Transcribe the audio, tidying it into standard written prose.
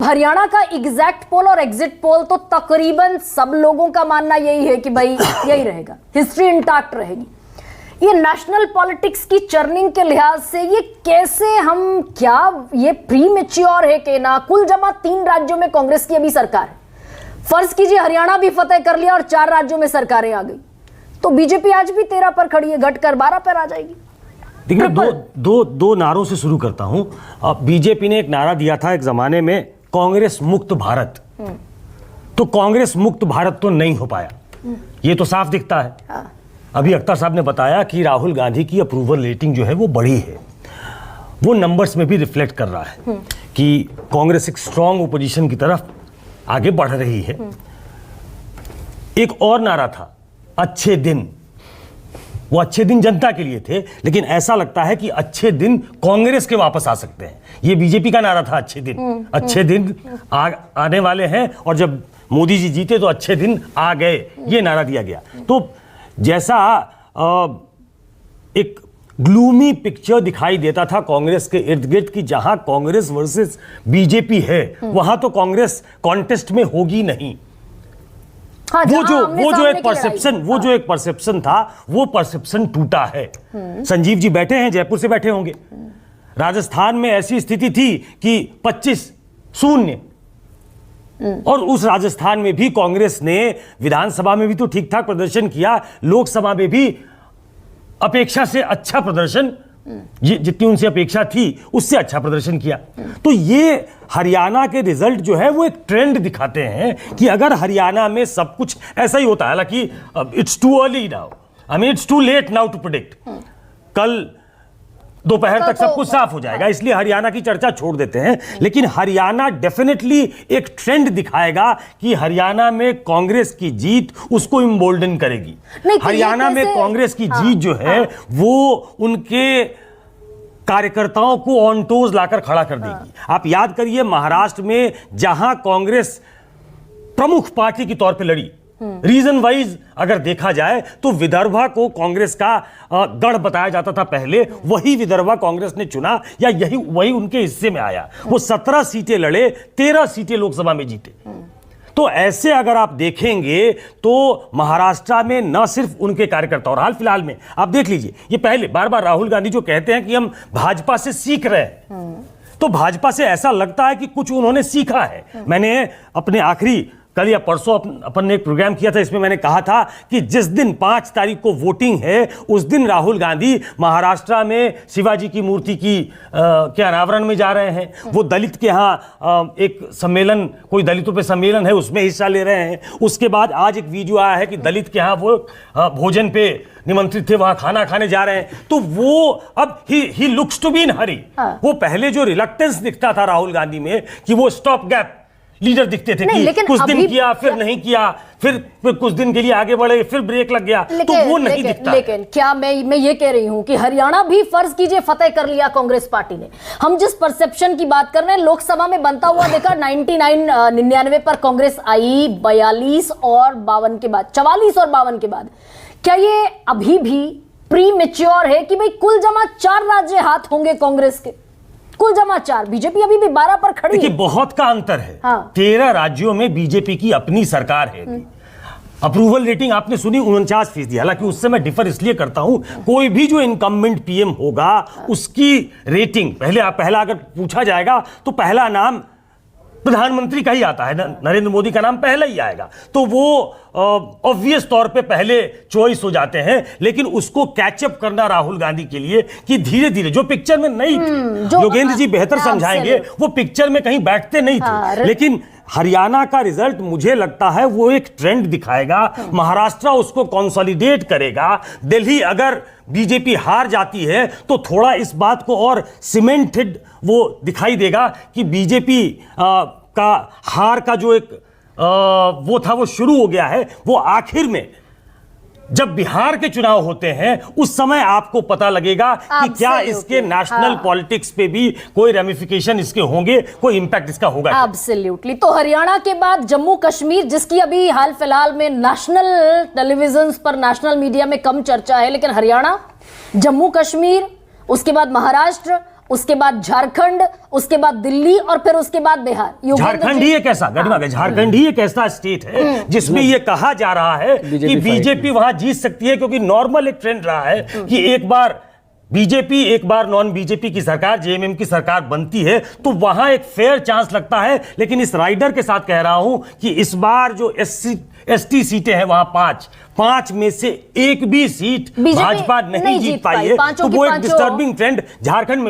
हरियाणा का एग्जैक्ट पोल और exit poll तो तकरीबन सब लोगों का मानना यही है कि भाई यही रहेगा, हिस्ट्री इंटैक्ट रहेगी। ये नेशनल पॉलिटिक्स की चर्निंग के लिहाज से ये कैसे हम, क्या ये प्री मैच्योर है कि ना? कुल जमा 3 राज्यों में कांग्रेस की अभी सरकार है। फर्ज कीजिए हरियाणा भी फतेह कर लिया और 4 राज्यों में सरकारें आ गई, तो बीजेपी आज भी 13 पर खड़ी है, घटकर 12 पर आ जाएगी। देखिए, दो नारों से शुरू करता हूं। बीजेपी ने एक नारा दिया था एक जमाने में, कांग्रेस मुक्त भारत। तो कांग्रेस मुक्त भारत तो नहीं हो पाया, ये तो साफ दिखता है। अभी अख्तर साहब ने बताया कि राहुल गांधी की अप्रूवल रेटिंग जो है वो बढ़ी है, वो नंबर्स में भी रिफ्लेक्ट कर रहा है कि कांग्रेस एक स्ट्रांग ओपोजिशन की तरफ आगे बढ़ रही है। एक और नारा था, अच्छे दिन। वो अच्छे दिन जनता के लिए थे, लेकिन ऐसा लगता है कि अच्छे दिन कांग्रेस के वापस आ सकते हैं। ये बीजेपी का नारा था, अच्छे दिन। अच्छे दिन आने वाले हैं, और जब मोदी जी जीते तो अच्छे दिन आ गए, ये नारा दिया गया। तो जैसा एक ग्लूमी पिक्चर दिखाई देता था कांग्रेस के इर्द गिर्द की जहां कांग्रेस वर्सेस बीजेपी है, वहां तो कांग्रेस कॉन्टेस्ट में होगी नहीं। हाँ, वो जो एक परसेप्शन था, वो परसेप्शन टूटा है। संजीव जी बैठे हैं, जयपुर से बैठे होंगे। राजस्थान में ऐसी स्थिति थी कि 25-0, और उस राजस्थान में भी कांग्रेस ने विधानसभा में भी तो ठीक ठाक प्रदर्शन किया, लोकसभा में भी अपेक्षा से अच्छा प्रदर्शन, जितनी उनसे अपेक्षा थी उससे अच्छा प्रदर्शन किया। तो ये हरियाणा के रिजल्ट जो है वो एक ट्रेंड दिखाते हैं कि अगर हरियाणा में सब कुछ ऐसा ही होता है, हालांकि it's too early now, I mean it's too late now to predict. कल दोपहर तक सब कुछ साफ हो जाएगा, इसलिए हरियाणा की चर्चा छोड़ देते हैं। लेकिन हरियाणा डेफिनेटली एक ट्रेंड दिखाएगा कि हरियाणा में कांग्रेस की जीत उसको इम्बोल्डन करेगी। हरियाणा में कांग्रेस की जीत जो है वो उनके कार्यकर्ताओं को ऑन टोज लाकर खड़ा कर देगी। आप याद करिए, महाराष्ट्र में जहां कांग्रेस प्रमुख पार्टी के तौर पे लड़ी, रीजन वाइज अगर देखा जाए तो विदर्भा को कांग्रेस का गढ़ बताया जाता था पहले, वही विदर्भा कांग्रेस ने चुना, या वही उनके हिस्से में आया। वो 17 सीटें लड़े, 13 सीटें लोकसभा में जीते। तो ऐसे अगर आप देखेंगे तो महाराष्ट्र में न सिर्फ उनके कार्यकर्ता, और हाल फिलहाल में आप देख लीजिए, ये पहले बार बार राहुल गांधी जो कहते हैं कि हम भाजपा से सीख रहे हैं, तो भाजपा से ऐसा लगता है कि कुछ उन्होंने सीखा है। मैंने अपने आखिरी कल या परसों अपन ने एक प्रोग्राम किया था, इसमें मैंने कहा था कि जिस दिन 5 तारीख को वोटिंग है उस दिन राहुल गांधी महाराष्ट्र में शिवाजी की मूर्ति के अनावरण में जा रहे हैं। वो दलित के यहाँ एक सम्मेलन, कोई दलितों पे सम्मेलन है, उसमें हिस्सा ले रहे हैं। उसके बाद आज एक वीडियो आया है कि दलित के यहाँ वो भोजन पे निमंत्रित थे, वहां खाना खाने जा रहे हैं। तो वो अब ही looks to be in hurry. वो पहले जो रिलक्टेंस दिखता था राहुल गांधी में कि वो स्टॉप गैप लीडर दिखते थे कि कुछ दिन किया फिर नहीं किया, फिर कुछ दिन के लिए आगे बढ़े, फिर ब्रेक लग गया, तो वो नहीं दिखता। लेकिन क्या मैं ये कह रही हूं कि हरियाणा भी फर्ज कीजिए फतेह कर लिया कांग्रेस पार्टी ने। हम जिस परसेप्शन की बात कर रहे हैं, लोकसभा में बनता हुआ देखा 99 पर कांग्रेस आई, 42 और 52 के बाद, 44 और 52 के बाद। क्या ये अभी भी प्री मैच्योर है कि भाई कुल जमा 4 राज्य हाथ होंगे कांग्रेस के? कुल जमा 4, बीजेपी अभी भी 12 पर खड़ी है। बहुत का अंतर है। 13 राज्यों में बीजेपी की अपनी सरकार है। अप्रूवल रेटिंग आपने सुनी 49%। हालांकि उससे मैं डिफर इसलिए करता हूं, कोई भी जो इनकम्बेंट पीएम होगा उसकी रेटिंग पहला अगर पूछा जाएगा तो पहला नाम प्रधानमंत्री का ही आता है, नरेंद्र मोदी का नाम पहले ही आएगा, तो वो ऑब्वियस तौर पे पहले चॉइस हो जाते हैं। लेकिन उसको कैचअप करना राहुल गांधी के लिए कि धीरे धीरे, जो पिक्चर में नहीं थे, योगेंद्र जी बेहतर समझाएंगे, वो पिक्चर में कहीं बैठते नहीं थे। लेकिन हरियाणा का रिजल्ट मुझे लगता है वो एक ट्रेंड दिखाएगा, महाराष्ट्र उसको कंसोलिडेट करेगा। दिल्ली अगर बीजेपी हार जाती है तो थोड़ा इस बात को और सीमेंटेड वो दिखाई देगा कि बीजेपी का हार का जो एक वो था वो शुरू हो गया है। वो आखिर में जब बिहार के चुनाव होते हैं उस समय आपको पता लगेगा कि क्या इसके नेशनल पॉलिटिक्स पे भी कोई रेमिफिकेशन इसके होंगे, कोई इंपैक्ट इसका होगा। एब्सोल्युटली। तो हरियाणा के बाद जम्मू कश्मीर, जिसकी अभी हाल फिलहाल में नेशनल टेलीविजन पर, नेशनल मीडिया में कम चर्चा है, लेकिन हरियाणा, जम्मू कश्मीर, उसके बाद महाराष्ट्र उसके बाद झारखंड, उसके बाद दिल्ली और फिर उसके बाद बिहार। झारखंड ही एक ऐसा गढ़वा, झारखंड ही एक ऐसा स्टेट है जिसमें यह कहा जा रहा है कि बीजेपी वहां जीत सकती है, क्योंकि नॉर्मल एक ट्रेंड रहा है कि एक बार बीजेपी एक बार नॉन बीजेपी की सरकार, जेएमएम की सरकार बनती है तो वहां एक फेयर चांस लगता है। लेकिन इस राइडर के साथ कह रहा हूं कि इस बार जो एसटी सीटें हैं वहां 5 में से एक भी सीट भाजपा नहीं जीत पाई है, तो वो एक डिस्टर्बिंग ट्रेंड झारखंड में